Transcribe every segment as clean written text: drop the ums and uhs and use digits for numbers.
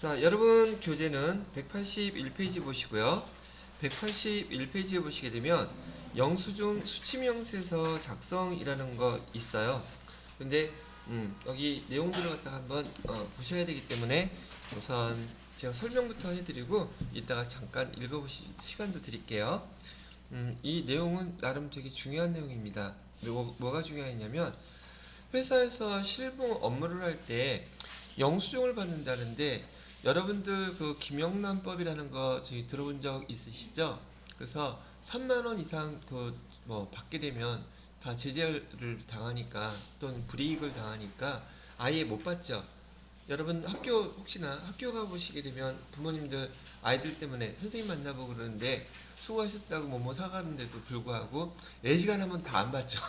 자, 여러분 교재는 181페이지 보시고요. 181페이지에 보시게 되면 영수증 수치명세서 작성이라는 거 있어요. 근데 여기 내용들을 갖다가 한번 보셔야 되기 때문에 우선 제가 설명부터 해드리고 이따가 잠깐 읽어보실 시간도 드릴게요. 이 내용은 나름 되게 중요한 내용입니다. 뭐가 중요했냐면 회사에서 실무 업무를 할 때 영수증을 받는다는데 여러분들 그 김영란법이라는 거 저희 들어본 적 있으시죠? 그래서 3만 원 이상 그 뭐 받게 되면 다 제재를 당하니까 또는 불이익을 당하니까 아예 못 받죠. 여러분 혹시나 학교 가보시게 되면 부모님들 아이들 때문에 선생님 만나보고 그러는데 수고하셨다고 뭐뭐 사가는데도 불구하고 4시간 하면 다 안 받죠.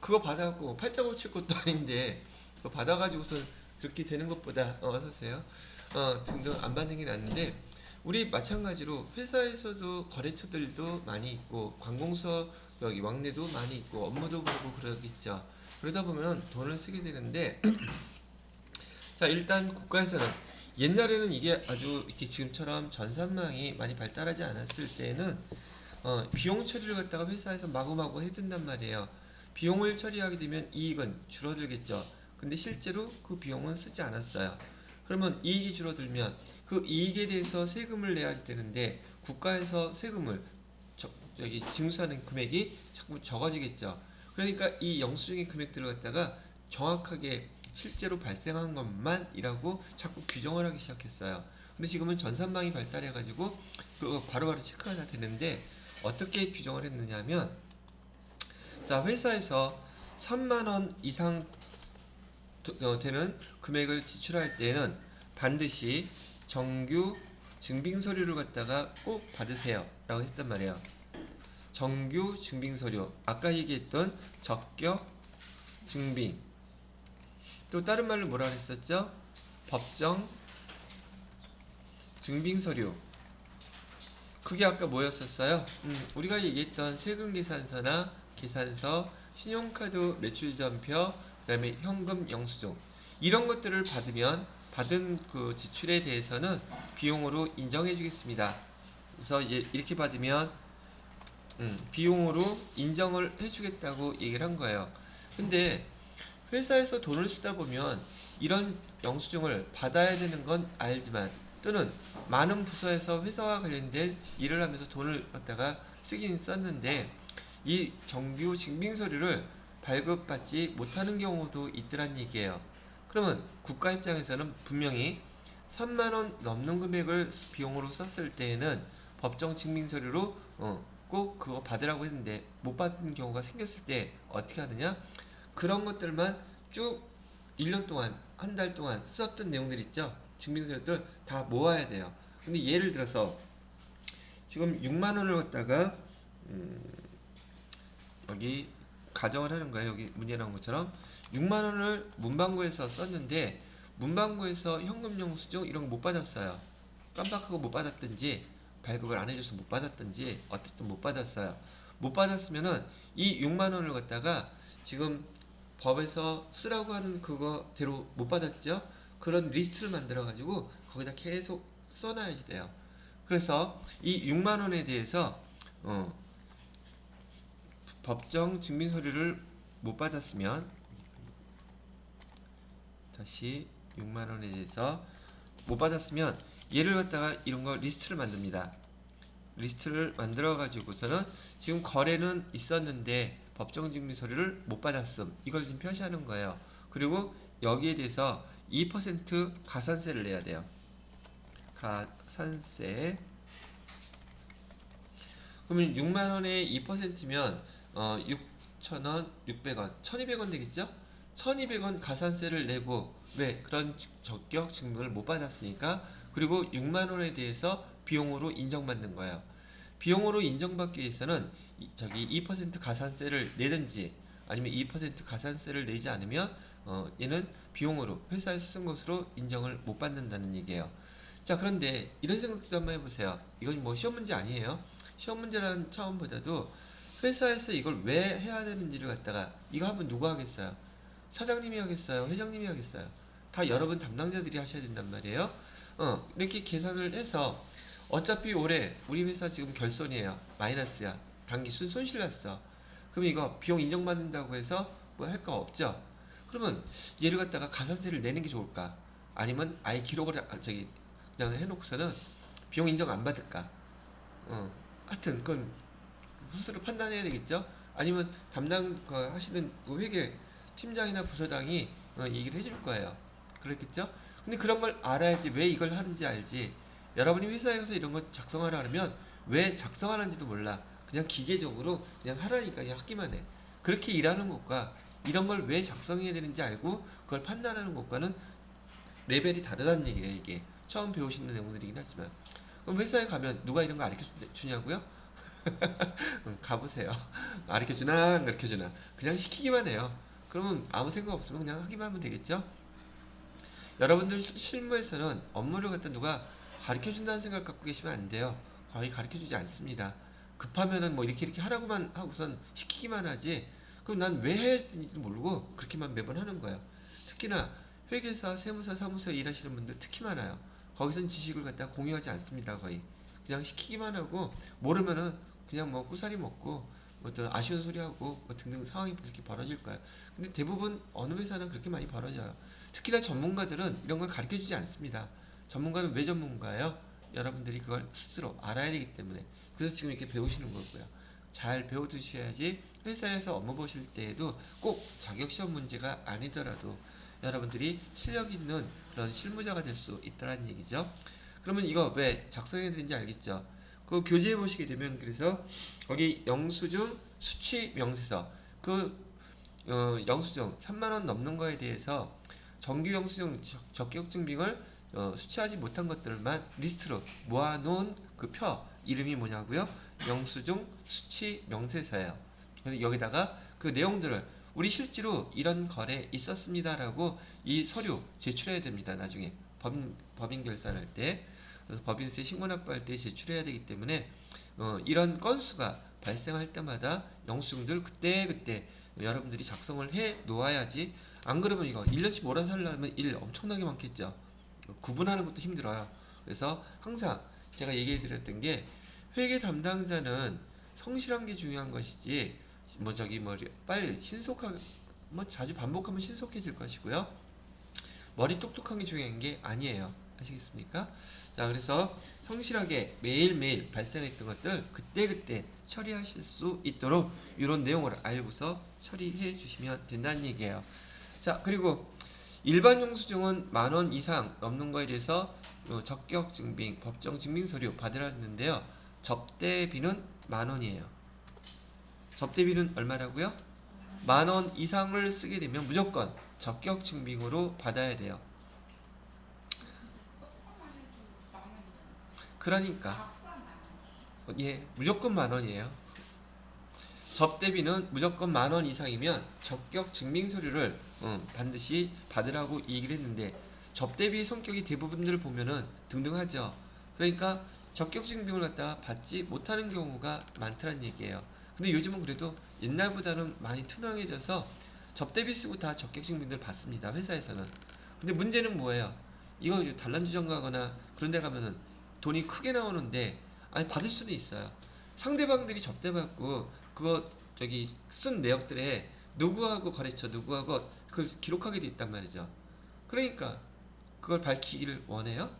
그거 받아갖고 팔자고 칠 것도 아닌데 그거 받아가지고서 그렇게 되는 것보다 어서세요. 등등 안 받는 게 낫는데 우리 마찬가지로 회사에서도 거래처들도 많이 있고 관공서 여기 왕래도 많이 있고 업무도 보고 그러겠죠. 그러다 보면 돈을 쓰게 되는데 자, 일단 국가에서는 옛날에는 이게 아주 이렇게 지금처럼 전산망이 많이 발달하지 않았을 때는 비용 처리를 갖다가 회사에서 마구마구 해둔단 말이에요. 비용을 처리하게 되면 이익은 줄어들겠죠. 근데 실제로 그 비용은 쓰지 않았어요. 그러면 이익이 줄어들면 그 이익에 대해서 세금을 내야 되는데 국가에서 세금을 여기 징수하는 금액이 자꾸 적어지겠죠. 그러니까 이 영수증의 금액들을 갖다가 정확하게 실제로 발생한 것만이라고 자꾸 규정을 하기 시작했어요. 근데 지금은 전산망이 발달해가지고 그거 바로바로 체크가 되는데 어떻게 규정을 했느냐면 자, 회사에서 3만 원 이상 되는 금액을 지출할 때는 반드시 정규 증빙 서류를 갖다가 꼭 받으세요 라고 했단 말이에요. 정규 증빙 서류, 아까 얘기했던 적격 증빙, 또 다른 말로 뭐라 그랬었죠? 법정 증빙 서류. 그게 아까 뭐였었어요? 우리가 얘기했던 세금계산서나 계산서, 신용카드 매출전표, 그 다음에 현금 영수증, 이런 것들을 받으면 받은 그 지출에 대해서는 비용으로 인정해 주겠습니다. 그래서 이렇게 받으면 비용으로 인정을 해주겠다고 얘기를 한 거예요. 근데 회사에서 돈을 쓰다 보면 이런 영수증을 받아야 되는 건 알지만 또는 많은 부서에서 회사와 관련된 일을 하면서 돈을 갖다가 쓰긴 썼는데 이 정규 증빙 서류를 발급받지 못하는 경우도 있더란 얘기예요. 그러면 국가 입장에서는 분명히 3만 원 넘는 금액을 비용으로 썼을 때에는 법정 증빙 서류로 꼭 그거 받으라고 했는데 못 받은 경우가 생겼을 때 어떻게 하느냐? 그런 것들만 쭉 1년 동안, 한 달 동안 썼던 내용들 있죠? 증빙서류들 다 모아야 돼요. 근데 예를 들어서 지금 6만 원을 갖다가 여기 가정을 하는 거예요. 여기 문제 나온 것처럼 6만 원을 문방구에서 썼는데 문방구에서 현금 영수증 이런 거 못 받았어요. 깜빡하고 못 받았든지 발급을 안 해줘서 못 받았든지 어쨌든 못 받았어요. 못 받았으면은 이 6만 원을 갖다가 지금 법에서 쓰라고 하는 그거대로 못 받았죠? 그런 리스트를 만들어 가지고 거기다 계속 써놔야지 돼요. 그래서 이 6만 원에 대해서 법정 증빙 서류를 못 받았으면 다시 6만 원에 대해서 못 받았으면 얘를 갖다가 이런 거 리스트를 만듭니다. 리스트를 만들어 가지고서는 지금 거래는 있었는데 법정 증빙 서류를 못 받았음, 이걸 지금 표시하는 거예요. 그리고 여기에 대해서 2% 가산세를 내야 돼요. 가산세. 그러면 6만 원에 2%면 6,000원, 600원, 1,200원 되겠죠? 1,200원 가산세를 내고 왜? 그런 적격 증빙을 못 받았으니까. 그리고 6만 원에 대해서 비용으로 인정받는 거예요. 비용으로 인정받기 위해서는 저기 2% 가산세를 내든지 아니면 2% 가산세를 내지 않으면 얘는 비용으로 회사에서 쓴 것으로 인정을 못 받는다는 얘기예요. 자, 그런데 이런 생각도 한번 해보세요. 이건 뭐 시험 문제 아니에요. 시험 문제라는 차원보다도 회사에서 이걸 왜 해야 되는지를 갖다가 이거 한번 누가 하겠어요? 사장님이 하겠어요? 회장님이 하겠어요? 다 여러분 담당자들이 하셔야 된단 말이에요. 이렇게 계산을 해서 어차피 올해 우리 회사 지금 결손이에요. 마이너스야. 단기 손실 났어. 그럼 이거 비용 인정받는다고 해서 뭐 할 거 없죠. 그러면 얘를 갖다가 가산세를 내는 게 좋을까? 아니면 아예 기록을 그냥 해놓고서는 비용 인정 안 받을까? 하여튼 그건 스스로 판단해야 되겠죠. 아니면 담당 하시는 그 회계 팀장이나 부서장이 얘기를 해줄 거예요. 그렇겠죠? 근데 그런 걸 알아야지 왜 이걸 하는지 알지. 여러분이 회사에서 이런 거 작성하라 하면 왜 작성하는지도 몰라. 그냥 기계적으로 그냥 하라니까 그냥 하기만 해. 그렇게 일하는 것과 이런 걸 왜 작성해야 되는지 알고 그걸 판단하는 것과는 레벨이 다르다는 얘기예요. 이게 처음 배우시는 내용들이긴 하지만, 그럼 회사에 가면 누가 이런 거 가르쳐 주냐고요? 가보세요. 가르쳐주나 안 가르쳐주나 그냥 시키기만 해요. 그러면 아무 생각 없으면 그냥 하기만 하면 되겠죠. 여러분들 실무에서는 업무를 갖다 누가 가르쳐준다는 생각 갖고 계시면 안 돼요. 거의 가르쳐주지 않습니다. 급하면은 뭐 이렇게 하라고만 하고선 시키기만 하지, 그럼 난 왜 해야 되는지도 모르고 그렇게만 매번 하는 거예요. 특히나 회계사, 세무사, 사무소에 일하시는 분들 특히 많아요. 거기선 지식을 갖다 공유하지 않습니다. 거의 그냥 시키기만 하고, 모르면은 그냥 뭐 꾸사리 먹고 뭐 또 아쉬운 소리 하고 뭐 등등 상황이 그렇게 벌어질 거예요. 근데 대부분 어느 회사는 그렇게 많이 벌어져요. 특히나 전문가들은 이런 걸 가르쳐 주지 않습니다. 전문가는 왜 전문가예요? 여러분들이 그걸 스스로 알아야 되기 때문에. 그래서 지금 이렇게 배우시는 거고요. 잘 배워두셔야지 회사에서 업무 보실 때에도 꼭 자격시험 문제가 아니더라도 여러분들이 실력 있는 그런 실무자가 될 수 있다는 얘기죠. 그러면 이거 왜 작성해야 되는지 알겠죠? 그 교재에 보시게 되면, 그래서 거기 영수증 수취 명세서, 영수증 3만원 넘는 거에 대해서 정규 영수증 적격 증빙을 수취하지 못한 것들만 리스트로 모아놓은 그 표 이름이 뭐냐고요? 영수증 수취 명세서예요. 그래서 여기다가 그 내용들을 우리 실제로 이런 거래 있었습니다라고 이 서류 제출해야 됩니다. 나중에 법인 결산할 때, 그래서 법인세 신고납부할 때 제출해야 되기 때문에 이런 건수가 발생할 때마다 영수증들 그때 여러분들이 작성을 해 놓아야지. 안 그러면 이거 1년치 몰아서 하려면 일 엄청나게 많겠죠. 구분하는 것도 힘들어요. 그래서 항상 제가 얘기해 드렸던 게, 회계 담당자는 성실한 게 중요한 것이지 빨리 신속하게 자주 반복하면 신속해질 것이고요. 머리 똑똑한 게 중요한 게 아니에요. 아시겠습니까? 자, 그래서 성실하게 매일매일 발생했던 것들 그때 처리하실 수 있도록 이런 내용을 알고서 처리해 주시면 된다는 얘기예요. 자, 그리고 일반 영수증은 10,000원 이상 넘는 거에 대해서 적격 증빙, 법정 증빙 서류 받으라 했는데요. 접대비는 10,000원이에요. 접대비는 얼마라고요? 10,000원 이상을 쓰게 되면 무조건 적격 증빙으로 받아야 돼요. 그러니까 무조건 10,000원이에요. 접대비는 무조건 10,000원 이상이면 적격 증빙 서류를 반드시 받으라고 얘기를 했는데, 접대비 성격이 대부분들 보면은 등등하죠. 그러니까 적격 증빙을 갖다가 받지 못하는 경우가 많다는 얘기예요. 근데 요즘은 그래도 옛날보다는 많이 투명해져서 접대비 쓰고 다 적격 증빙들 받습니다. 회사에서는. 근데 문제는 뭐예요? 이거 단란주점 가거나 그런 데 가면은 돈이 크게 나오는데, 아니 받을 수는 있어요. 상대방들이 접대받고 그거 쓴 내역들에 누구하고 거래처 누구하고 그걸 기록하게 돼 있단 말이죠. 그러니까 그걸 밝히기를 원해요?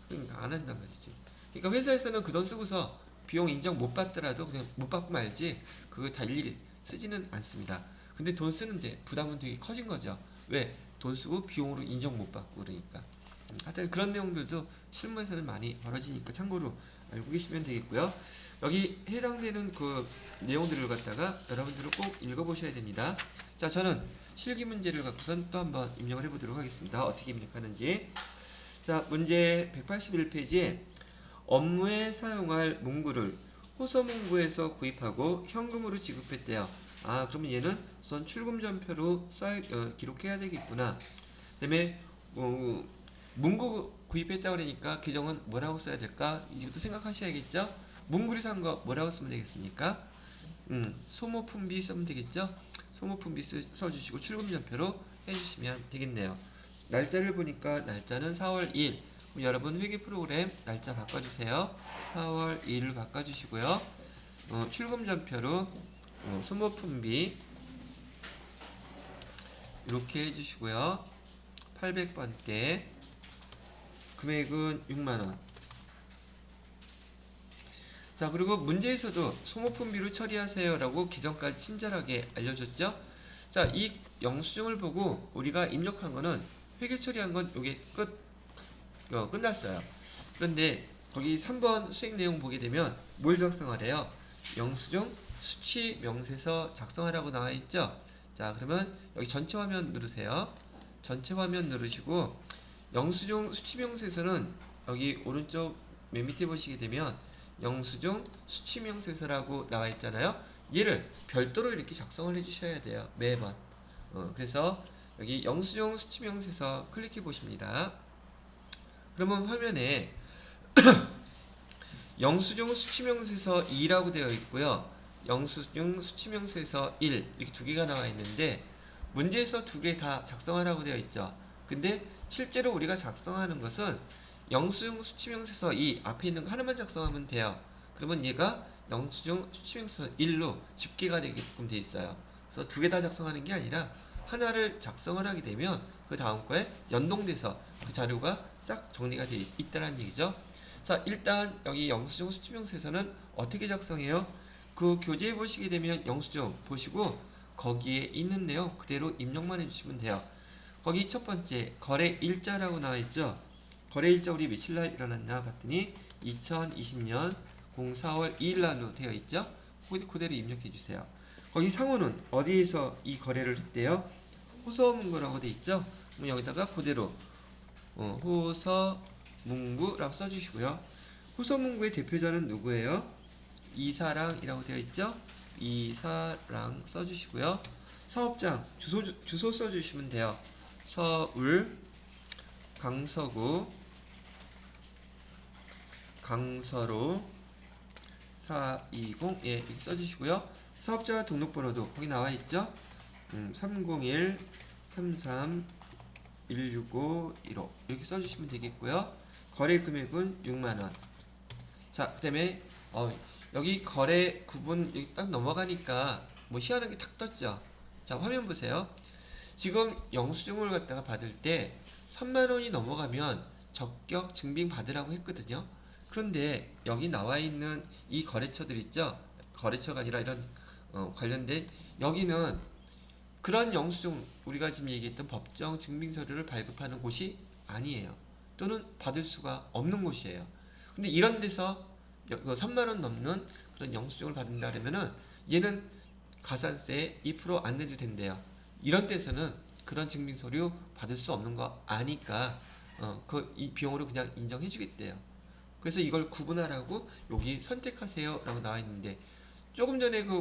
그러니까 안 한단 말이지. 그러니까 회사에서는 그 돈 쓰고서 비용 인정 못 받더라도 그냥 못 받고 말지 그거 다 일일이 쓰지는 않습니다. 근데 돈 쓰는데 부담은 되게 커진 거죠. 왜? 돈 쓰고 비용으로 인정 못 받고 그러니까. 하여튼 그런 내용들도 실무에서는 많이 벌어지니까 참고로 알고 계시면 되겠고요. 여기 해당되는 그 내용들을 갖다가 여러분들은 꼭 읽어보셔야 됩니다. 자, 저는 실기 문제를 갖고선 또 한번 입력을 해보도록 하겠습니다. 어떻게 입력하는지. 자, 문제 181페이지에 업무에 사용할 문구를 호서문구에서 구입하고 현금으로 지급했대요. 아, 그러면 얘는 우선 출금전표로 기록해야 되겠구나. 그 다음에 문구 구입했다 그러니까 규정은 뭐라고 써야 될까? 이것도 생각하셔야겠죠? 문구를 산 거 뭐라고 쓰면 되겠습니까? 소모품비 쓰면 되겠죠? 소모품비 써주시고 출금전표로 해주시면 되겠네요. 날짜를 보니까 날짜는 4월 2일, 그럼 여러분 회계 프로그램 날짜 바꿔주세요. 4월 2일로 바꿔주시고요. 출금 전표로 소모품비 이렇게 해주시고요. 800번대 금액은 6만원. 자, 그리고 문제에서도 소모품비로 처리하세요 라고 기존까지 친절하게 알려줬죠. 자, 이 영수증을 보고 우리가 입력한 거는 회계 처리한 건 요게 끝났어요. 그런데 거기 3번 수행 내용 보게 되면 뭘 작성하래요? 영수증 수치 명세서 작성하라고 나와 있죠. 자, 그러면 여기 전체 화면 누르세요. 전체 화면 누르시고 영수증 수치 명세서는 여기 오른쪽 맨 밑에 보시게 되면 영수증 수치 명세서라고 나와 있잖아요. 얘를 별도로 이렇게 작성을 해주셔야 돼요. 매번. 그래서 여기 영수증 수치 명세서 클릭해 보십니다. 그러면 화면에 영수증 수치명세서 2라고 되어 있고요. 영수증 수치명세서 1 이렇게 두 개가 나와 있는데 문제에서 두 개 다 작성하라고 되어 있죠. 근데 실제로 우리가 작성하는 것은 영수증 수치명세서 2 앞에 있는 거 하나만 작성하면 돼요. 그러면 얘가 영수증 수치명세서 1로 집계가 되게끔 되어 있어요. 그래서 두 개 다 작성하는 게 아니라 하나를 작성을 하게 되면 그 다음 거에 연동돼서 그 자료가 싹 정리가 되어 있다는 얘기죠. 자, 일단 여기 영수증 수치명세서는 어떻게 작성해요? 그 교재에 보시게 되면 영수증 보시고 거기에 있는 내용 그대로 입력만 해주시면 돼요. 거기 첫 번째 거래 일자라고 나와 있죠. 거래 일자 우리 며칠 날 일어났나 봤더니 2020년 04월 2일 날로 되어 있죠. 그대로 입력해 주세요. 거기 상호는 어디에서 이 거래를 했대요? 호서문구라고 되어 있죠. 그럼 여기다가 그대로 호서문구라고 써주시고요. 호서문구의 대표자는 누구예요? 이사랑이라고 되어 있죠. 이사랑 써주시고요. 사업장 주소 써주시면 돼요. 서울 강서구 강서로 420 이렇게 써주시고요. 사업자 등록번호도 거기 나와 있죠. 301 33 165 15 이렇게 써주시면 되겠고요. 거래 금액은 6만원. 자, 그 다음에 여기 거래 구분 여기 딱 넘어가니까 뭐 희한한 게 탁 떴죠. 자, 화면 보세요. 지금 영수증을 갖다가 받을 때 3만원이 넘어가면 적격 증빙 받으라고 했거든요. 그런데 여기 나와 있는 이 거래처들 있죠. 거래처가 아니라 이런 관련된 여기는 그런 영수증 우리가 지금 얘기했던 법정 증빙서류를 발급하는 곳이 아니에요. 또는 받을 수가 없는 곳이에요. 근데 이런 데서 3만원 넘는 그런 영수증을 받는다 그러면은 얘는 가산세 2% 안 내도 된대요. 이런 데서는 그런 증빙서류 받을 수 없는 거 아니까 이 비용으로 그냥 인정해 주겠대요. 그래서 이걸 구분하라고 여기 선택하세요 라고 나와 있는데 조금 전에 그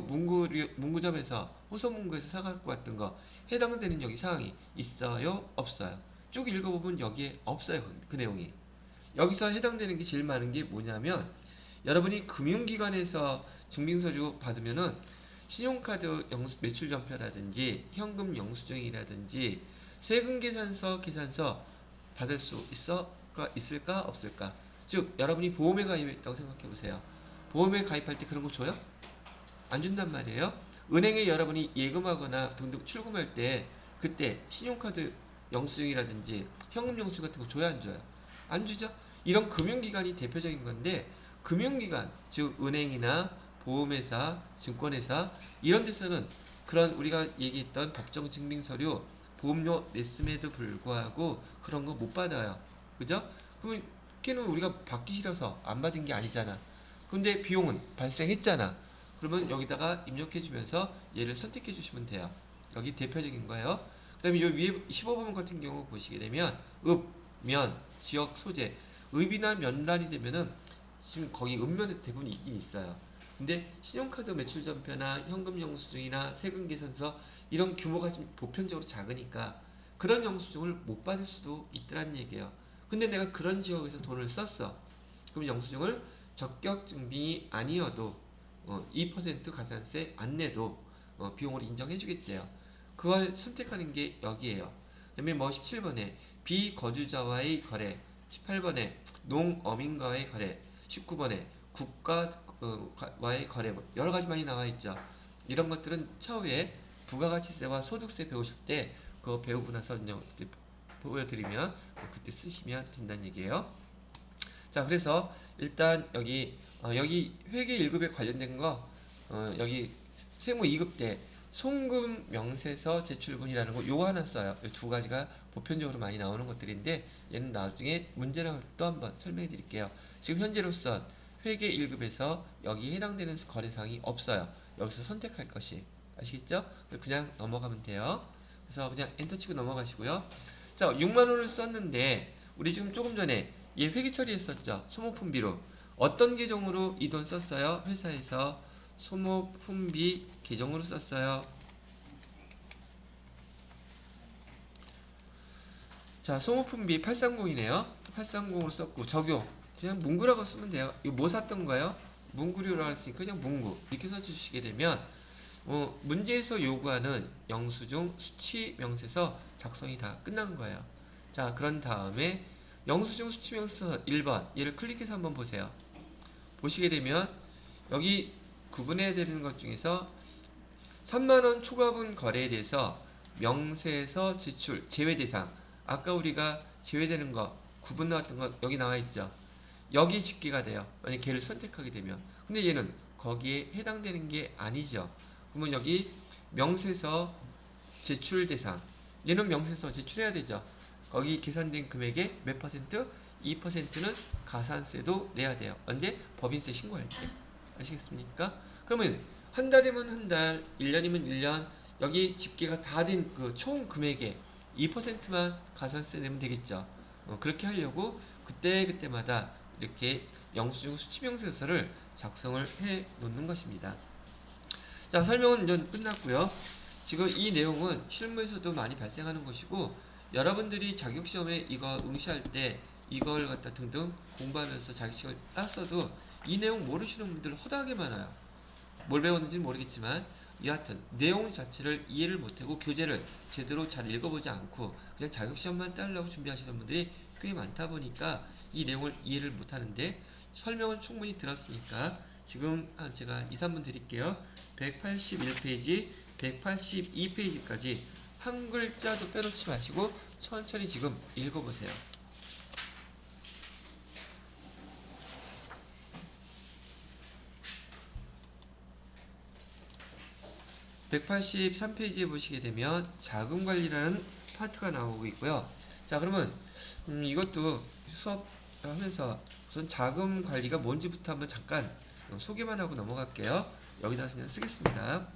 문구점에서 호서문구에서 사갖고 왔던 거 해당되는 여기 사항이 있어요? 없어요? 쭉 읽어보면 여기에 없어요. 그 내용이. 여기서 해당되는 게 제일 많은 게 뭐냐면 여러분이 금융기관에서 증빙서류 받으면은 신용카드 매출 전표라든지 현금 영수증이라든지 세금계산서 계산서 받을 수 있을까 없을까? 즉 여러분이 보험에 가입했다고 생각해 보세요. 보험에 가입할 때 그런 거 줘요? 안 준단 말이에요. 은행에 여러분이 예금하거나 등등 출금할 때 그때 신용카드 영수증이라든지 현금 영수증 같은 거 줘야 안 줘요? 안 주죠. 이런 금융기관이 대표적인 건데 금융기관 즉 은행이나 보험회사, 증권회사 이런 데서는 그런 우리가 얘기했던 법정 증빙서류 보험료 냈음에도 불구하고 그런 거 못 받아요. 그죠? 그러면 걔는 우리가 받기 싫어서 안 받은 게 아니잖아. 근데 비용은 발생했잖아. 그러면 여기다가 입력해 주면서 얘를 선택해 주시면 돼요. 여기 대표적인 거예요. 그 다음에 요 위에 15번 같은 경우 보시게 되면 읍, 면, 지역, 소재 읍이나 면단이 되면은 지금 거기 읍면에 대부분 있긴 있어요. 근데 신용카드 매출 전표나 현금 영수증이나 세금 계산서 이런 규모가 좀 보편적으로 작으니까 그런 영수증을 못 받을 수도 있더란 얘기예요. 근데 내가 그런 지역에서 돈을 썼어. 그럼 영수증을 적격 증빙이 아니어도 2% 가산세 안 내도 비용을 인정해 주겠대요. 그걸 선택하는 게 여기에요. 그 다음에 뭐 17번에 비거주자와의 거래 18번에 농어민과의 거래, 19번에 국가와의 거래, 뭐 여러 가지 많이 나와 있죠. 이런 것들은 차후에 부가가치세와 소득세 배우실 때 그거 배우고 나서 보여드리면 그때 쓰시면 된다는 얘기예요. 자, 그래서 일단 여기 회계 1급에 관련된 거 여기 세무 2급 때 송금 명세서 제출분이라는 거 요거 하나 써요. 이 두 가지가 보편적으로 많이 나오는 것들인데 얘는 나중에 문제 나올 때 또 한번 설명해 드릴게요. 지금 현재로선 회계 1급에서 여기 해당되는 거래사항이 없어요. 여기서 선택할 것이, 아시겠죠? 그냥 넘어가면 돼요. 그래서 그냥 엔터 치고 넘어가시고요. 자, 6만원을 썼는데 우리 지금 조금 전에 얘 회계 처리했었죠. 소모품비로 어떤 계정으로 이 돈 썼어요? 회사에서 소모품비 계정으로 썼어요. 자, 소모품비 830이네요. 830으로 썼고 적용 그냥 문구라고 쓰면 돼요. 이거 뭐 샀던 거예요? 문구류라고 했으니까 그냥 문구 이렇게 써주시게 되면 문제에서 요구하는 영수증 수취 명세서 작성이 다 끝난 거예요. 자, 그런 다음에 영수증 수취 명세서 1번 얘를 클릭해서 한번 보세요. 보시게 되면 여기 구분해야 되는 것 중에서 3만원 초과분 거래에 대해서 명세서 지출 제외 대상, 아까 우리가 제외되는 거 구분 나왔던 거 여기 나와 있죠. 여기 집계가 돼요. 만약 걔를 선택하게 되면. 근데 얘는 거기에 해당되는 게 아니죠. 그러면 여기 명세서 제출 대상, 얘는 명세서 제출해야 되죠. 거기 계산된 금액의 몇 퍼센트? 2%는 가산세도 내야 돼요. 언제? 법인세 신고할 때. 아시겠습니까? 그러면 한 달이면 한 달, 1년이면 1년, 여기 집계가 다 된 그 총 금액의 2%만 가산세 내면 되겠죠. 그렇게 하려고 그때마다 이렇게 영수증 수취명세서를 작성을 해 놓는 것입니다. 자, 설명은 이제 끝났고요. 지금 이 내용은 실무에서도 많이 발생하는 것이고 여러분들이 자격시험에 이거 응시할 때 이걸 갖다 등등 공부하면서 자격시험을 땄어도 이 내용 모르시는 분들 허다하게 많아요. 뭘 배웠는지는 모르겠지만 여하튼 내용 자체를 이해를 못하고 교재를 제대로 잘 읽어보지 않고 그냥 자격시험만 따려고 준비하시는 분들이 꽤 많다 보니까 이 내용을 이해를 못하는데 설명을 충분히 들었으니까 지금 제가 2, 3분 드릴게요. 181페이지, 182페이지까지 한 글자도 빼놓지 마시고 천천히 지금 읽어보세요. 183페이지에 보시게 되면 자금관리라는 파트가 나오고 있고요. 자, 그러면 이것도 수업하면서 우선 자금관리가 뭔지부터 한번 잠깐 소개만 하고 넘어갈게요. 여기다 그냥 쓰겠습니다.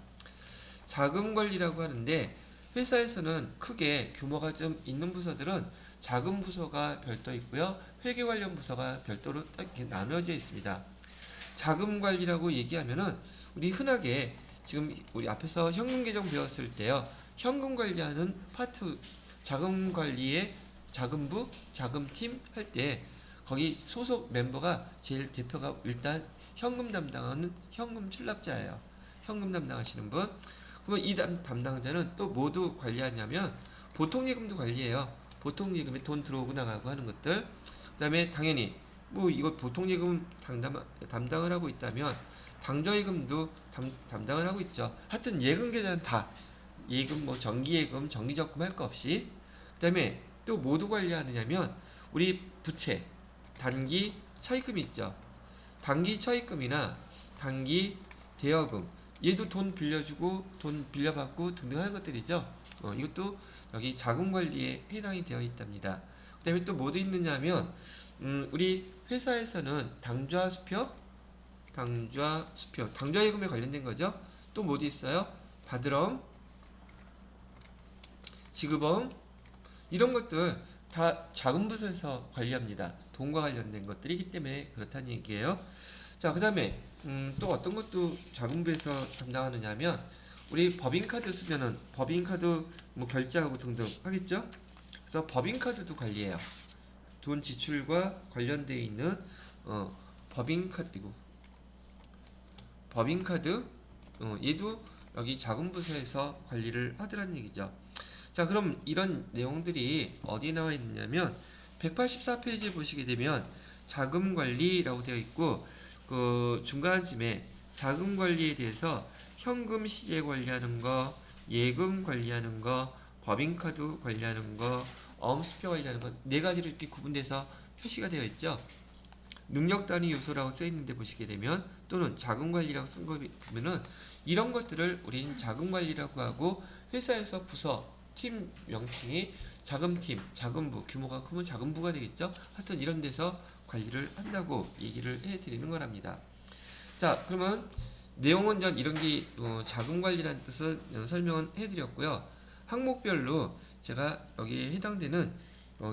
자금관리라고 하는데 회사에서는 크게 규모가 좀 있는 부서들은 자금부서가 별도 있고요. 회계 관련 부서가 별도로 딱 이렇게 나누어져 있습니다. 자금관리라고 얘기하면은 우리 흔하게 지금 우리 앞에서 현금 계정 배웠을 때요. 현금 관리하는 파트, 자금 관리의 자금부, 자금팀 할 때 거기 소속 멤버가 제일 대표가 일단 현금 담당하는 현금 출납자예요. 현금 담당하시는 분. 그러면 이 담당자는 또 모두 관리하냐면 보통예금도 관리해요. 보통예금에 돈 들어오고 나가고 하는 것들. 그 다음에 당연히 뭐 이거 보통예금 담당을 하고 있다면 당좌예금도 담당을 하고 있죠. 하여튼 예금 계좌는 다 예금 뭐 정기예금, 정기적금 할 거 없이. 그다음에 또 모두 관리하느냐면 우리 부채, 단기 차입금이 있죠. 단기 차입금이나 단기 대여금 얘도 돈 빌려주고 돈 빌려받고 등등 하는 것들이죠. 이것도 여기 자금관리에 해당이 되어 있답니다. 그다음에 또 뭐도 있느냐면 우리 회사에서는 당좌수표, 당좌예금에 관련된 거죠. 또 뭐도 있어요? 바드럼, 지급엄 이런 것들 다 자금부서에서 관리합니다. 돈과 관련된 것들이기 때문에 그렇다는 얘기예요. 자, 그 다음에 또 어떤 것도 자금부에서 담당하느냐 하면 우리 법인카드 쓰면은 법인카드 뭐 결제하고 등등 하겠죠. 그래서 법인카드도 관리해요. 돈 지출과 관련되어 있는 법인카드 얘도 여기 자금부서에서 관리를 하더라는 얘기죠. 자, 그럼 이런 내용들이 어디에 나와 있느냐면 184페이지에 보시게 되면 자금 관리라고 되어 있고 그 중간쯤에 자금 관리에 대해서 현금 시제 관리하는 거, 예금 관리하는 거, 법인카드 관리하는 거, 엄수표 관리하는 거 네 가지로 이렇게 구분돼서 표시가 되어 있죠. 능력 단위 요소라고 써 있는데 보시게 되면 또는 자금 관리라고 쓴 거 보면은 이런 것들을 우리는 자금 관리라고 하고 회사에서 부서 팀 명칭이 자금팀, 자금부 규모가 크면 자금부가 되겠죠. 하여튼 이런 데서 관리를 한다고 얘기를 해드리는 거랍니다. 자, 그러면 내용은 전 이런 게 자금 관리라는 뜻을 설명을 해드렸고요. 항목별로 제가 여기에 해당되는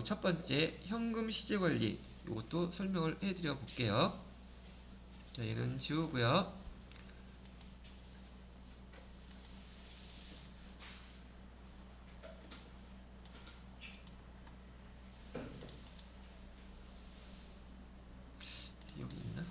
첫 번째 현금 시제 관리 이것도 설명을 해드려 볼게요. 자, 얘는 지우고요. 여기 있나?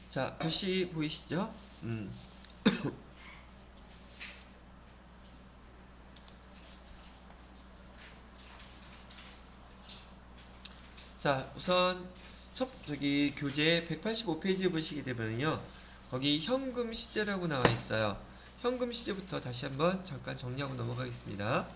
자, 글씨 보이시죠? 자, 우선 저기 교재 185페이지에 보시게 되면요. 거기 현금 시제라고 나와 있어요. 현금 시제부터 다시 한번 잠깐 정리하고 넘어가겠습니다.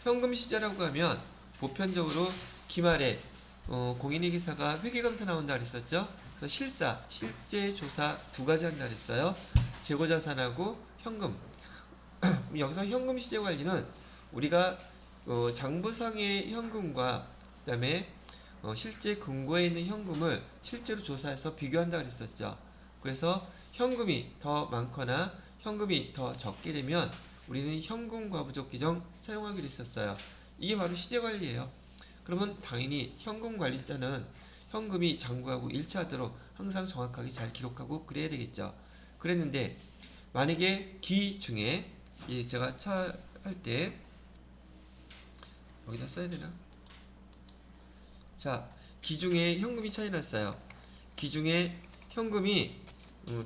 현금 시제라고 하면 보편적으로 기말에 공인회계사가 회계검사 나온다 그랬었죠. 그래서 실제 조사 두 가지 한다 그랬어요. 재고자산하고 현금. 여기서 현금 시제 관리는 우리가 장부상의 현금과 그다음에 실제 금고에 있는 현금을 실제로 조사해서 비교한다 그랬었죠. 그래서 현금이 더 많거나 현금이 더 적게 되면 우리는 현금 과부족 규정 사용하기로 했었어요. 이게 바로 시제 관리예요. 그러면 당연히 현금 관리자는 현금이 장부하고 일치하도록 항상 정확하게 잘 기록하고 그래야 되겠죠. 그랬는데 만약에 기 중에 제가 할 때 여기다 써야 되나? 자, 기중에 현금이 차이 났어요. 기중에 현금이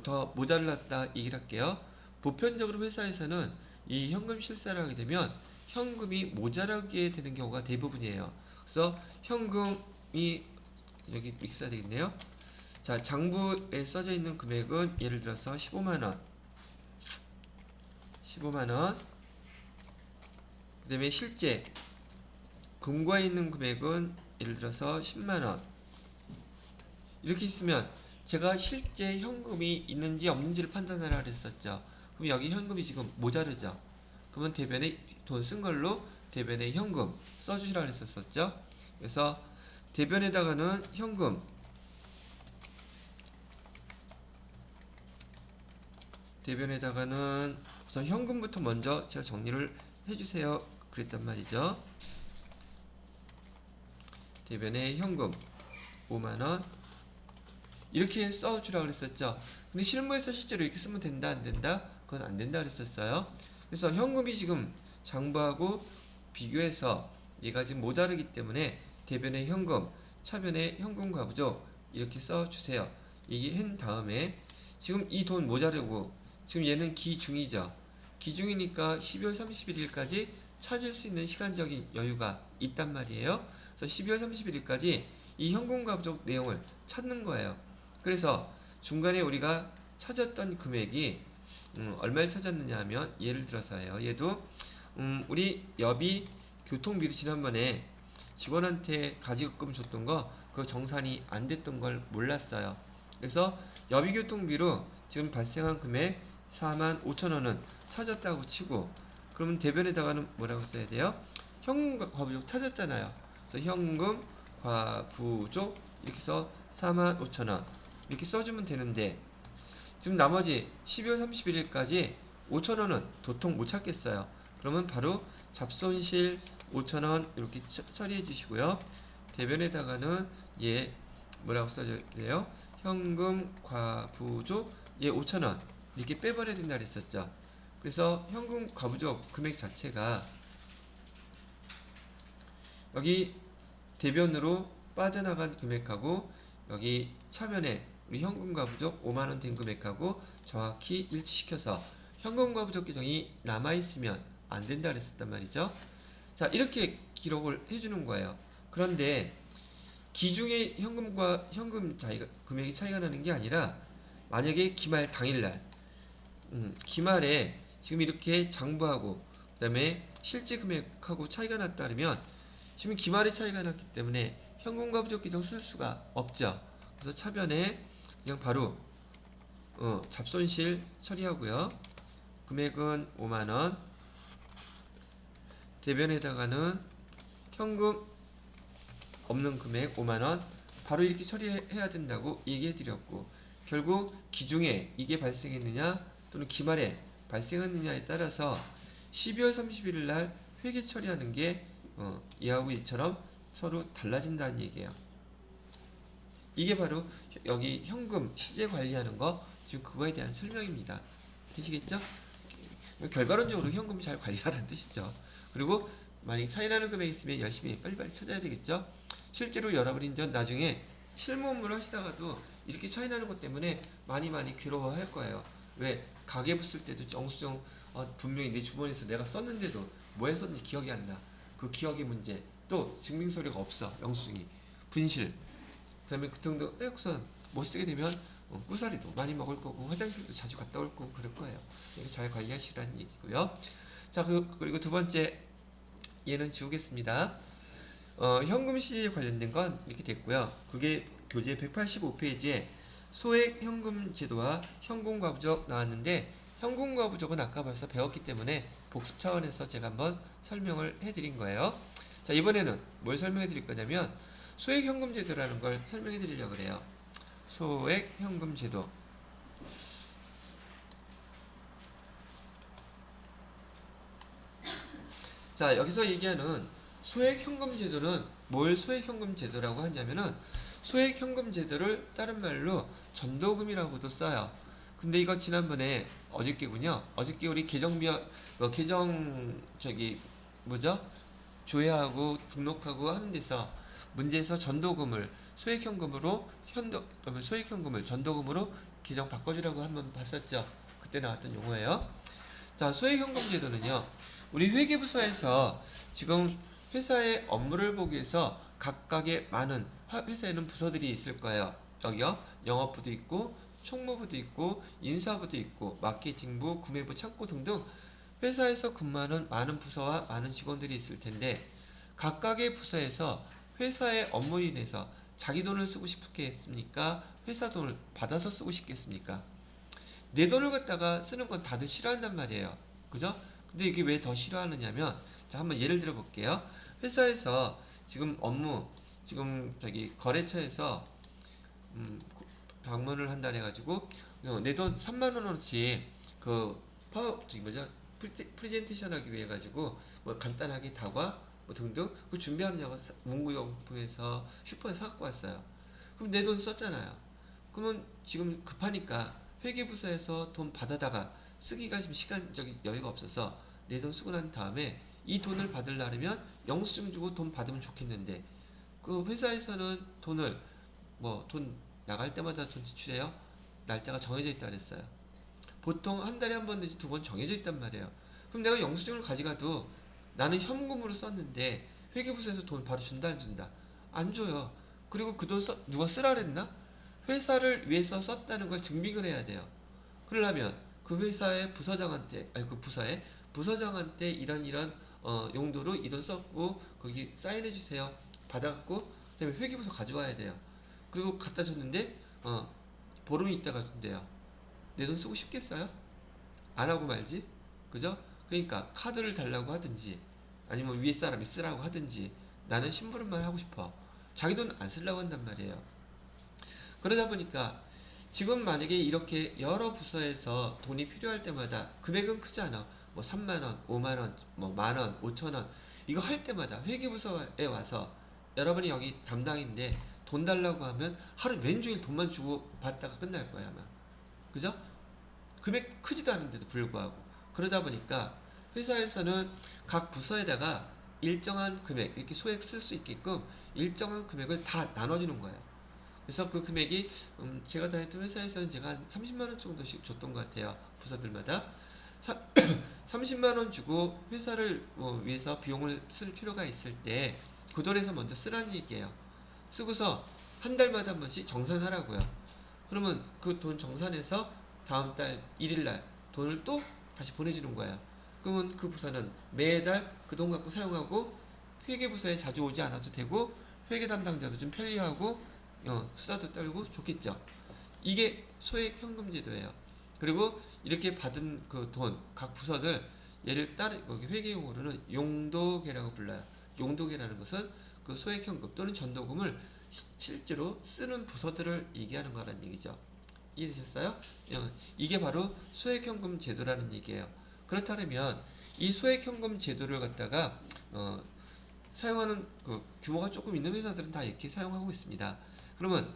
더 모자랐다 얘기를 할게요. 보편적으로 회사에서는 이 현금 실사를 하게 되면 현금이 모자라게 되는 경우가 대부분이에요. 그래서 현금이 여기 이렇게 써야 되겠네요. 자, 장부에 써져 있는 금액은 예를 들어서 15만원. 15만원. 그 다음에 실제 금고에 있는 금액은 예를 들어서 10만원. 이렇게 있으면 제가 실제 현금이 있는지 없는지를 판단하라 그랬었죠. 그럼 여기 현금이 지금 모자르죠. 그러면 대변에 돈 쓴 걸로 대변에 현금 써주시라 그랬었죠. 그래서 대변에다가는 현금, 대변에다가는 우선 현금부터 먼저 제가 정리를 해주세요 그랬단 말이죠. 대변에 현금 5만원 이렇게 써주라 그랬었죠. 근데 실무에서 실제로 이렇게 쓰면 된다 안 된다? 그건 안 된다 그랬었어요. 그래서 현금이 지금 장부하고 비교해서 얘가 지금 모자르기 때문에 대변에 현금, 차변에 현금 과부족 이렇게 써주세요. 얘기한 다음에 지금 이 돈 모자르고 지금 얘는 기중이죠. 기중이니까 12월 31일까지 찾을 수 있는 시간적인 여유가 있단 말이에요. 그래서 12월 31일까지 이 현금 과부족 내용을 찾는 거예요. 그래서 중간에 우리가 찾았던 금액이 얼마를 찾았느냐 하면 예를 들어서요. 얘도 우리 여비 교통비로 지난번에 직원한테 가지금 줬던 거 그 정산이 안 됐던 걸 몰랐어요. 그래서 여비 교통비로 지금 발생한 금액 45,000원은 찾았다고 치고 그러면 대변에다가는 뭐라고 써야 돼요? 현금 과부족 찾았잖아요. 그래서 현금 과부족 이렇게 해서 45,000원 이렇게 써주면 되는데 지금 나머지 12월 31일까지 5,000원은 도통 못 찾겠어요. 그러면 바로 잡손실 5,000원 이렇게 처리해 주시고요. 대변에다가는 얘 뭐라고 써줘야 돼요? 현금 과부족 얘 5,000원 이렇게 빼버려야 된다 그랬었죠. 그래서 현금 과부족 금액 자체가 여기 대변으로 빠져나간 금액하고 여기 차변에 우리 현금과 부족 5만원 된 금액하고 정확히 일치시켜서 현금과 부족 계정이 남아있으면 안 된다 그랬었단 말이죠. 자, 이렇게 기록을 해주는 거예요. 그런데 기중에 현금과 현금 금액이 차이가 나는 게 아니라 만약에 기말 당일날 기말에 지금 이렇게 장부하고 그 다음에 실제 금액하고 차이가 났다 그러면 지금 기말에 차이가 났기 때문에 현금과 부족 계정 쓸 수가 없죠. 그래서 차변에 그냥 바로 잡손실 처리하고요. 금액은 5만원, 대변에다가는 현금 없는 금액 5만원 바로 이렇게 처리해야 된다고 얘기해 드렸고, 결국 기중에 이게 발생했느냐 또는 기말에 발생했느냐에 따라서 12월 31일 날 회계 처리하는 게 이하고 이처럼 서로 달라진다는 얘기예요. 이게 바로 여기 현금 시제 관리하는 거, 지금 그거에 대한 설명입니다. 되시겠죠? 결과론적으로 현금 잘 관리하라는 뜻이죠. 그리고 만약에 차이나는 금액이 있으면 열심히 빨리빨리 찾아야 되겠죠. 실제로 여러분이 나중에 실무 업무를 하시다가도 이렇게 차이나는 것 때문에 많이 괴로워할 거예요. 왜? 가계부 쓸 때도 영수증 분명히 내 주머니에서 내가 썼는데도 뭐 했었는지 기억이 안 나. 그 기억의 문제. 또 증빙서류가 없어. 영수증이. 분실. 그 다음에 그 정도 우선 못 쓰게 되면 꾸사리도 많이 먹을 거고 화장실도 자주 갔다 올 거고 그럴 거예요. 이렇게 잘 관리하시라는 얘기고요. 자, 그리고 두 번째 얘는 지우겠습니다. 현금 시에 관련된 건 이렇게 됐고요. 그게 교재 185페이지에 소액 현금 제도와 현금과 부족 나왔는데, 현금과 부족은 아까 벌써 배웠기 때문에 복습 차원에서 제가 한번 설명을 해드린 거예요. 자, 이번에는 뭘 설명해 드릴 거냐면 소액 현금 제도라는 걸 설명해 드리려고 그래요. 소액 현금 제도. 자, 여기서 얘기하는 소액 현금 제도는 뭘 소액 현금 제도라고 하냐면은, 소액 현금 제도를 다른 말로 전도금이라고도 써요. 근데 이거 지난번에 어저께군요. 어저께 우리 계정 뭐죠? 조회하고 등록하고 하는 데서 문제에서 전도금을 소액 현금으로 소액 현금을 전도금으로 계정 바꿔주라고 한번 봤었죠. 그때 나왔던 용어예요. 자, 소액 현금 제도는요, 우리 회계부서에서 지금 회사의 업무를 보기 위해서 각각의 많은 회사에는 부서들이 있을 거예요. 여기요, 영업부도 있고 총무부도 있고 인사부도 있고 마케팅부, 구매부, 창고 등등 회사에서 근무하는 많은 부서와 많은 직원들이 있을 텐데, 각각의 부서에서 회사의 업무로 인해서 자기 돈을 쓰고 싶겠습니까? 회사 돈을 받아서 쓰고 싶겠습니까? 내 돈을 갖다가 쓰는 건 다들 싫어한단 말이에요. 그죠? 근데 이게 왜 더 싫어하느냐면, 자, 한번 예를 들어 볼게요. 회사에서 지금 업무, 지금 거래처에서 방문을 한다 해가지고 내 돈 3만 원어치 프레젠테이션 하기 위해 가지고 뭐 간단하게 다과 뭐 등등 그 준비하느냐고 문구용품에서 슈퍼에서 사갖고 왔어요. 그럼 내 돈 썼잖아요. 그러면 지금 급하니까 회계부서에서 돈 받아다가 쓰기가 지금 시간적인 여유가 없어서 내 돈 쓰고 난 다음에 이 돈을 받으려면 영수증 주고 돈 받으면 좋겠는데, 그 회사에서는 돈을 돈 나갈 때마다 돈 지출해요. 날짜가 정해져 있다 그랬어요. 보통 한 달에 한 번 내지 두 번 정해져 있단 말이에요. 그럼 내가 영수증을 가져가도 나는 현금으로 썼는데 회계부서에서 돈 바로 준다 안 준다? 안 줘요. 그리고 그 돈 누가 쓰라 그랬나? 회사를 위해서 썼다는 걸 증빙을 해야 돼요. 그러려면 그 회사의 부서장한테, 아니 그 부서장한테 이런 용도로 이 돈 썼고 거기 사인해 주세요. 받아갖고 그다음에 회계부서 가져와야 돼요. 그리고 갖다 줬는데 보름 있다가 준대요. 내 돈 쓰고 싶겠어요? 안 하고 말지. 그죠? 그러니까 카드를 달라고 하든지 아니면 위에 사람이 쓰라고 하든지, 나는 심부름만 하고 싶어. 자기 돈 안 쓰려고 한단 말이에요. 그러다 보니까 지금 만약에 이렇게 여러 부서에서 돈이 필요할 때마다 금액은 크지 않아. 뭐 3만원, 5만원, 뭐 만원, 5천원 이거 할 때마다 회계부서에 와서 여러분이 여기 담당인데 돈 달라고 하면 하루 왼종일 돈만 주고 받다가 끝날 거야 아마. 그죠? 금액 크지도 않은데도 불구하고. 그러다 보니까 회사에서는 각 부서에다가 일정한 금액, 이렇게 소액 쓸 수 있게끔 일정한 금액을 다 나눠주는 거예요. 그래서 그 금액이 제가 다녔던 회사에서는 제가 한 30만 원 정도씩 줬던 것 같아요. 부서들마다 30만 원 주고 회사를 위해서 비용을 쓸 필요가 있을 때 그 돈에서 먼저 쓰라는 얘기예요. 쓰고서 한 달마다 한 번씩 정산하라고요. 그러면 그 돈 정산해서 다음 달 1일 날 돈을 또 다시 보내주는 거예요. 그러면 그 부서는 매달 그 돈 갖고 사용하고 회계부서에 자주 오지 않아도 되고 회계 담당자도 좀 편리하고 수다도 떨고 좋겠죠. 이게 소액 현금 제도예요. 그리고 이렇게 받은 그 돈 각 부서들 얘를 따르 거기 회계용어로는 용도계라고 불러요. 용도계라는 것은 그 소액 현금 또는 전도금을 실제로 쓰는 부서들을 얘기하는 거라는 얘기죠. 이해되셨어요? 이게 바로 소액현금 제도라는 얘기예요. 그렇다면 이 소액현금 제도를 갖다가 사용하는 그 규모가 조금 있는 회사들은 다 이렇게 사용하고 있습니다. 그러면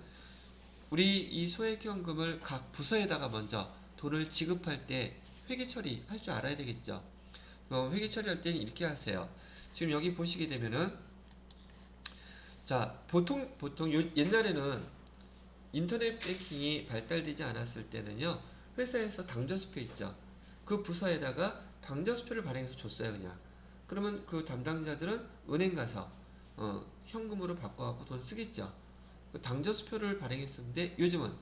우리 이 소액현금을 각 부서에다가 먼저 돈을 지급할 때 회계 처리할 줄 알아야 되겠죠. 회계 처리할 때는 이렇게 하세요. 지금 여기 보시게 되면은 자 보통 옛날에는 인터넷 뱅킹이 발달되지 않았을 때는요, 회사에서 당좌수표 있죠. 그 부서에다가 당좌수표를 발행해서 줬어요, 그냥. 그러면 그 담당자들은 은행 가서 현금으로 바꿔갖고 돈 쓰겠죠. 그 당좌수표를 발행했었는데 요즘은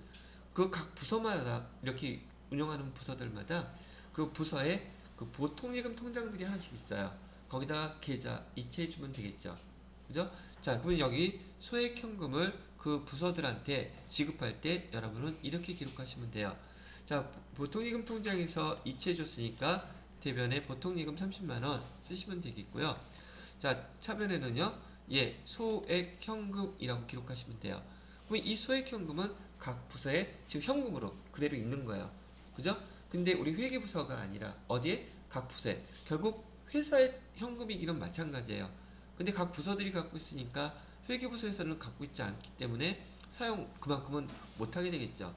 그 각 부서마다 이렇게 운영하는 부서들마다 그 부서에 그 보통예금 통장들이 하나씩 있어요. 거기다가 계좌 이체해주면 되겠죠. 그죠? 자, 그러면 여기 소액현금을 그 부서들한테 지급할 때 여러분은 이렇게 기록하시면 돼요. 자, 보통예금 통장에서 이체해줬으니까 대변에 보통예금 30만원 쓰시면 되겠고요. 자, 차변에는요, 소액현금이라고 기록하시면 돼요. 그럼 이 소액현금은 각 부서에 지금 현금으로 그대로 있는 거예요. 그죠? 근데 우리 회계부서가 아니라 어디에? 각 부서에. 결국 회사의 현금이기는 마찬가지예요. 근데 각 부서들이 갖고 있으니까 회계부서에서는 갖고 있지 않기 때문에 사용 그만큼은 못하게 되겠죠.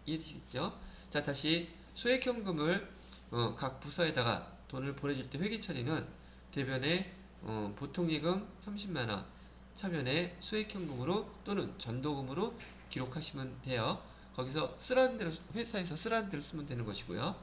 이해되시겠죠? 자, 다시 소액현금을 각 부서에다가 돈을 보내줄 때 회계 처리는 대변에 보통예금 30만원, 차변에 소액현금으로 또는 전도금으로 기록하시면 돼요. 거기서 쓰라는 대로 회사에서 쓰라는 대로 쓰면 되는 것이고요.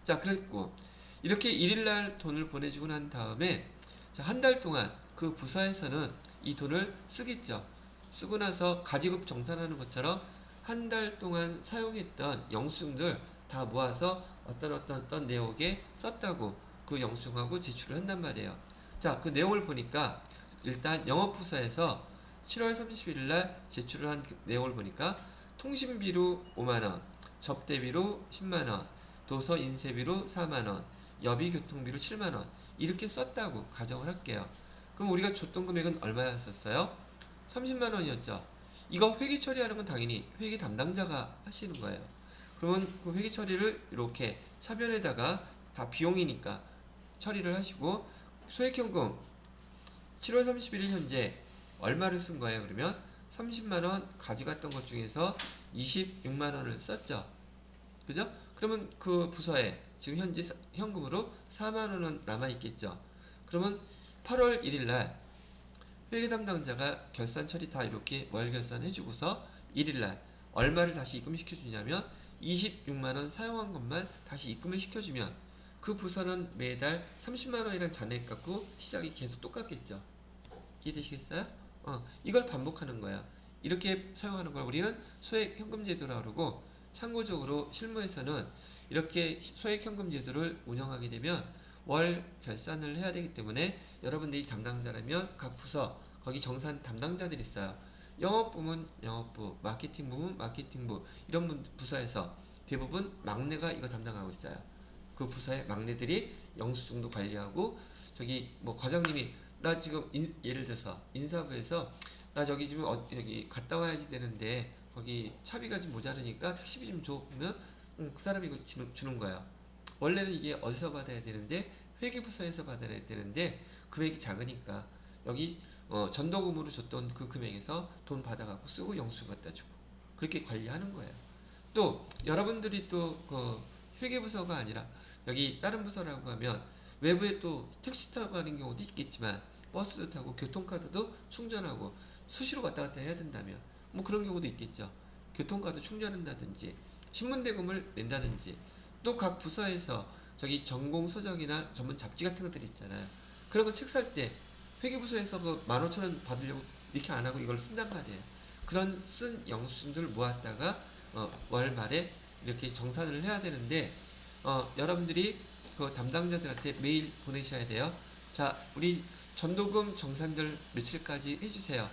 자, 그랬고 이렇게 1일날 돈을 보내주고 난 다음에 한 달 동안 그 부서에서는 이 돈을 쓰겠죠. 쓰고 나서 가지급 정산하는 것처럼 한 달 동안 사용했던 영수증들 다 모아서 어떤 내역에 썼다고 그 영수증하고 제출을 한단 말이에요. 자, 그 내용을 보니까 일단 영업부서에서 7월 31일 날 제출을 한 내용을 보니까 통신비로 5만원, 접대비로 10만원, 도서 인쇄비로 4만원, 여비교통비로 7만원 이렇게 썼다고 가정을 할게요. 그럼 우리가 줬던 금액은 얼마였었어요? 30만원이었죠. 이거 회계 처리하는 건 당연히 회계 담당자가 하시는 거예요. 그러면 그 회계 처리를 이렇게 차변에다가 다 비용이니까 처리를 하시고 소액현금 7월 31일 현재 얼마를 쓴 거예요? 그러면 30만원 가져갔던 것 중에서 26만원을 썼죠. 그죠? 그러면 그 부서에 지금 현재 현금으로 4만원은 남아있겠죠. 그러면 8월 1일날 회계 담당자가 결산 처리 다 이렇게 월 결산해주고서 1일날 얼마를 다시 입금시켜 주냐면 26만원 사용한 것만 다시 입금을 시켜주면 그 부서는 매달 30만원이라는 잔액 갖고 시작이 계속 똑같겠죠. 이해되시겠어요? 이걸 반복하는 거야. 이렇게 사용하는 걸 우리는 소액 현금 제도라고 그러고, 참고적으로 실무에서는 이렇게 소액 현금 제도를 운영하게 되면 월 결산을 해야 되기 때문에 여러분들이 담당자라면 각 부서 거기 정산 담당자들이 있어요. 영업부문 영업부, 마케팅부문 마케팅부 이런 부서에서 대부분 막내가 이거 담당하고 있어요. 그 부서의 막내들이 영수증도 관리하고 저기 뭐 과장님이 나 지금 예를 들어서 인사부에서 나 저기 지금 여기 갔다 와야지 되는데 거기 차비가 좀 모자르니까 택시비 좀 줘. 그러면 그 사람이 이거 주는 거야. 원래는 이게 어디서 받아야 되는데 회계부서에서 받아야 되는데 금액이 작으니까 여기 전도금으로 줬던 그 금액에서 돈 받아갖고 쓰고 영수증 갖다 주고 그렇게 관리하는 거예요. 또 여러분들이 또 그 회계부서가 아니라 여기 다른 부서라고 하면 외부에 또 택시 타고 가는 경우도 있겠지만 버스도 타고 교통카드도 충전하고 수시로 왔다 갔다 해야 된다면 뭐 그런 경우도 있겠죠. 교통카드 충전한다든지 신문대금을 낸다든지 또 각 부서에서 저기 전공 서적이나 전문 잡지 같은 것들이 있잖아요. 그런 거 책 살 때 회계부서에서 그 15,000원 받으려고 이렇게 안 하고 이걸 쓴단 말이에요. 그런 쓴 영수증들 모았다가 월 말에 이렇게 정산을 해야 되는데 여러분들이 그 담당자들한테 메일 보내셔야 돼요. 자, 우리 전도금 정산들 며칠까지 해주세요.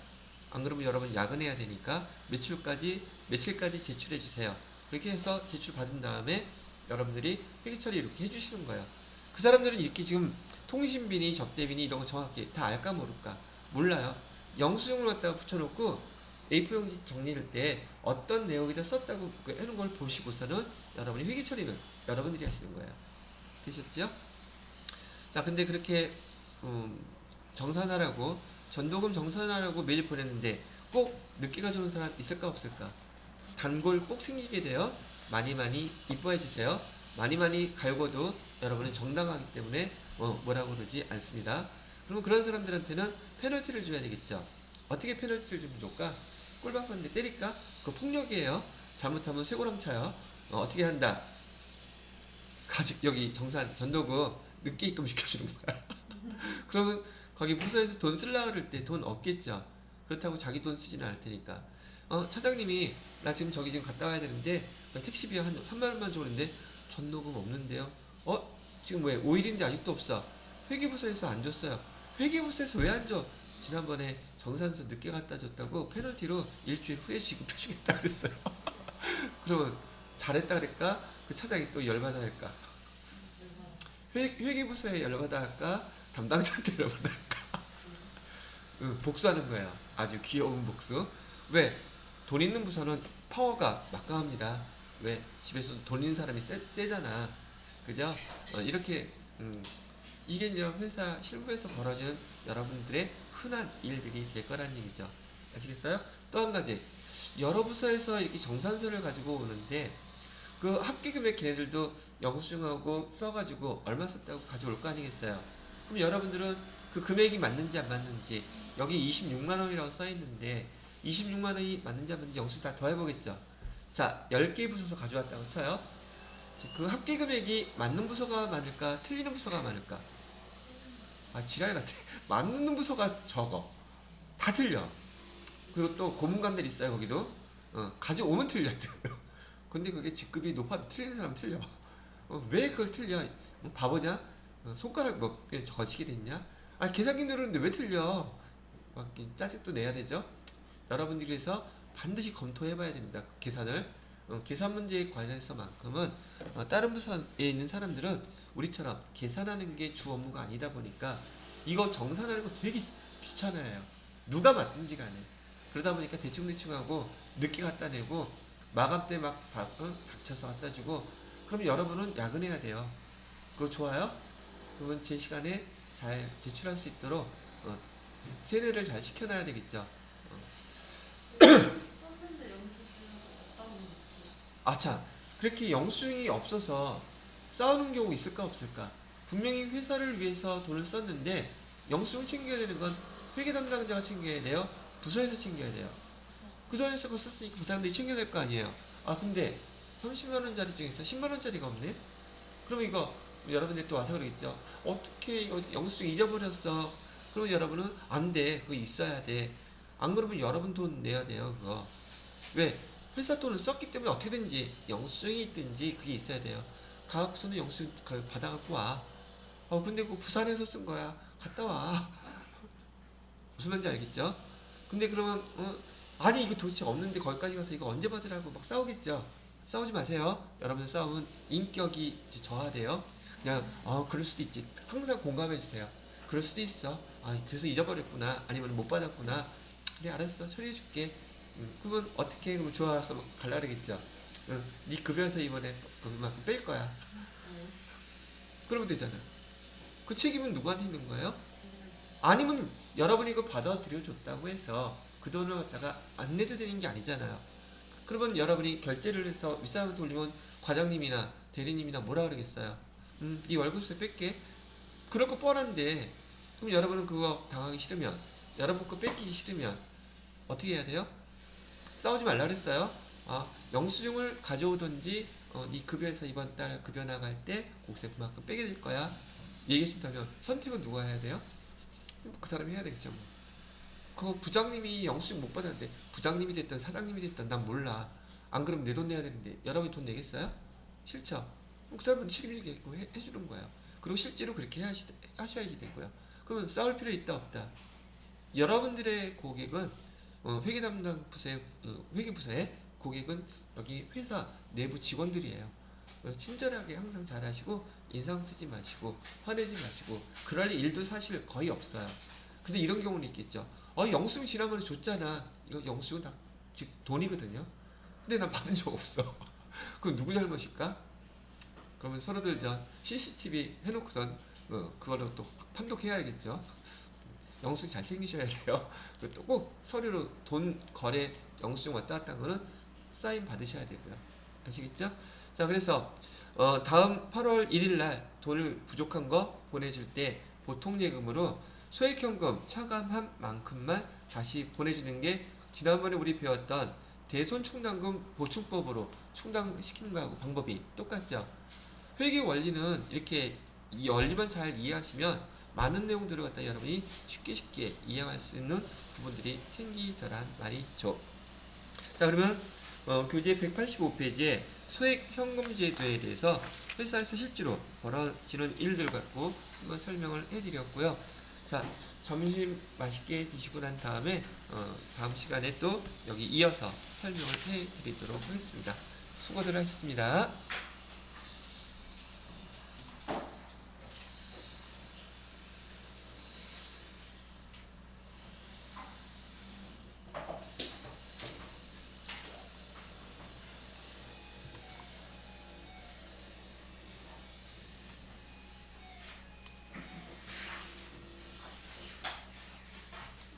안 그러면 여러분 야근해야 되니까 며칠까지 제출해 주세요. 그렇게 해서 제출 받은 다음에 여러분들이 회계 처리 이렇게 해주시는 거예요. 그 사람들은 이렇게 지금 통신비니 접대비니 이런 거 정확히 다 알까 모를까? 몰라요. 영수증을 갖다가 붙여놓고 A4용지 정리할 때 어떤 내용에다 썼다고 하는 걸 보시고서는 여러분이 회계 처리는 여러분들이 하시는 거예요. 되셨죠? 자, 근데 그렇게 정산하라고 전도금 정산하라고 메일 보냈는데 꼭 늦게 가져오는 사람 있을까 없을까? 단골 꼭 생기게 돼요. 많이 이뻐해 주세요. 많이 갈고도 여러분은 정당하기 때문에 뭐라고 그러지 않습니다. 그럼 그런 사람들한테는 페널티를 줘야 되겠죠. 어떻게 페널티를 주면 좋을까? 꼴박 봤는데 때릴까? 그거 폭력이에요. 잘못하면 쇠고랑 차요. 어떻게 한다? 여기 정산 전도금 늦게 입금 시켜주는 거야. 그러면 거기 부서에서 돈 쓰려고 그럴 때 돈 없겠죠. 그렇다고 자기 돈 쓰지는 않을 테니까. 차장님이 나 지금 저기 지금 갔다 와야 되는데 택시비 한 3만 원만 줘. 그러는데 전도금 없는데요. 지금 왜 5일인데 아직도 없어. 회계부서에서 안 줬어요. 회계부서에서 왜 안 줘? 지난번에 정산서 늦게 갖다 줬다고 페널티로 일주일 후에 지급해주겠다 그랬어요. 그러면 잘했다 그럴까? 그 차장이 또 열받아 할까? 회계부서에 열받아 할까? 담당자한테 열받아 할까? 복수하는 거예요. 아주 귀여운 복수. 왜? 돈 있는 부서는 파워가 막강합니다. 왜? 집에서 돈 있는 사람이 세잖아. 그죠? 이렇게 이게 이제 회사 실무에서 벌어지는 여러분들의 흔한 일들이 될 거란 얘기죠. 아시겠어요? 또 한 가지, 여러 부서에서 이렇게 정산서를 가지고 오는데 그 합계금액 걔네들도 영수증하고 써가지고 얼마 썼다고 가져올 거 아니겠어요? 그럼 여러분들은 그 금액이 맞는지 안 맞는지, 여기 26만 원이라고 써 있는데 26만 원이 맞는지 안 맞는지 영수증 다 더해보겠죠. 자, 10개 부서에서 가져왔다고 쳐요. 그 합계금액이 맞는 부서가 많을까 틀리는 부서가 많을까? 지랄 같아. 맞는 부서가 적어. 다 틀려. 그리고 또 고문관들 있어요. 거기도 가져오면 틀려. 근데 그게 직급이 높아도 틀리는 사람 틀려. 왜 그걸 틀려? 바보냐? 손가락 뭐 거시게 됐냐? 계산기 누르는데 왜 틀려? 막 짜증도 내야 되죠. 여러분들이 그래서 반드시 검토해봐야 됩니다. 계산을. 계산 문제에 관해서만큼은 다른 부서에 있는 사람들은 우리처럼 계산하는 게 주 업무가 아니다 보니까 이거 정산하는 거 되게 귀찮아요. 누가 맡든지 간에. 그러다 보니까 대충 하고 늦게 갖다 내고 마감 때 막 닥쳐서 갖다 주고, 그럼 여러분은 야근해야 돼요. 그거 좋아요? 그러면 제 시간에 잘 제출할 수 있도록 세뇌를 잘 시켜놔야 되겠죠. 참, 그렇게 영수증이 없어서 싸우는 경우 있을까 없을까? 분명히 회사를 위해서 돈을 썼는데 영수증 챙겨야 되는 건 회계 담당자가 챙겨야 돼요? 부서에서 챙겨야 돼요? 그 돈에서 그걸 썼으니까 그 사람들이 챙겨야 될 거 아니에요? 근데 30만 원짜리 중에서 10만 원짜리가 없네? 그럼 이거 여러분들이 또 와서 그러겠죠. 어떻게 이거 영수증 잊어버렸어? 그러면 여러분은 안 돼. 그거 있어야 돼. 안 그러면 여러분 돈 내야 돼요. 그거. 왜? 회사 돈을 썼기 때문에 어떻게든지 영수증이 있든지 그게 있어야 돼요. 가학서는 영수증 받아갖고 와. 근데 그 부산에서 쓴 거야. 갔다 와. 무슨 말인지 알겠죠? 근데 그러면 아니 이거 도대체 없는데 거기까지 가서 이거 언제 받으라고 막 싸우겠죠? 싸우지 마세요. 여러분들 싸우면 인격이 저하돼요. 그냥 그럴 수도 있지. 항상 공감해 주세요. 그럴 수도 있어. 그래서 잊어버렸구나. 아니면 못 받았구나. 그래 알았어. 처리해 줄게. 그러면 어떻게 그러면 좋아서 갈라 그러겠죠. 네 급여에서 이번에 그만큼 뺄 거야. 그러면 되잖아. 그 책임은 누구한테 있는 거예요? 아니면 여러분이 이거 받아들여 줬다고 해서 그 돈을 갖다가 안 내도 되는 게 아니잖아요. 그러면 여러분이 결제를 해서 윗사람한테 올리면 과장님이나 대리님이나 뭐라 그러겠어요? 네 월급에서 뺄게. 그럴 거 뻔한데, 그럼 여러분은 그거 당하기 싫으면, 여러분 거 뺏기기 싫으면 어떻게 해야 돼요? 싸우지 말라 그랬어요. 영수증을 가져오든지, 네 급여에서 이번 달 급여 나갈 때 곡세 그만큼 빼게 될 거야. 얘기해준다면 선택은 누가 해야 돼요? 그 사람이 해야 되겠죠. 뭐. 그 부장님이 영수증 못 받았는데 부장님이 됐든 사장님이 됐든 난 몰라. 안 그러면 내 돈 내야 되는데 여러분이 돈 내겠어요? 싫죠? 그럼 그 사람은 책임지겠고 해주는 거예요. 그리고 실제로 그렇게 하셔야지 되고요. 그러면 싸울 필요 있다 없다. 여러분들의 고객은 회계 담당 부서의 회계 부서의 고객은 여기 회사 내부 직원들이에요. 친절하게 항상 잘하시고 인상 쓰지 마시고 화내지 마시고 그럴 일도 사실 거의 없어요. 근데 이런 경우는 있겠죠. 영수증 지난번에 줬잖아. 이거 영수증은 다 즉 돈이거든요. 근데 난 받은 적 없어. 그럼 누구 잘못일까? 그러면 서로들 전 CCTV 해놓고선 그거를 또 판독해야겠죠. 영수증 잘 챙기셔야 돼요. 또 꼭 서류로 돈 거래 영수증 왔다 갔다 한 거는 사인 받으셔야 되고요. 아시겠죠? 자, 그래서 다음 8월 1일 날 돈을 부족한 거 보내줄 때 보통 예금으로 소액현금 차감한 만큼만 다시 보내주는 게 지난번에 우리 배웠던 대손충당금 보충법으로 충당시키는 거하고 방법이 똑같죠. 회계 원리는 이렇게 이 원리만 잘 이해하시면 많은 내용들을 갖다 여러분이 쉽게 이해할 수 있는 부분들이 생기더란 말이죠. 자, 그러면 교재 185페이지에 소액 현금 제도에 대해서 회사에서 실제로 벌어지는 일들 갖고 한번 설명을 해드렸고요. 자, 점심 맛있게 드시고 난 다음에 다음 시간에 또 여기 이어서 설명을 해드리도록 하겠습니다. 수고들 하셨습니다.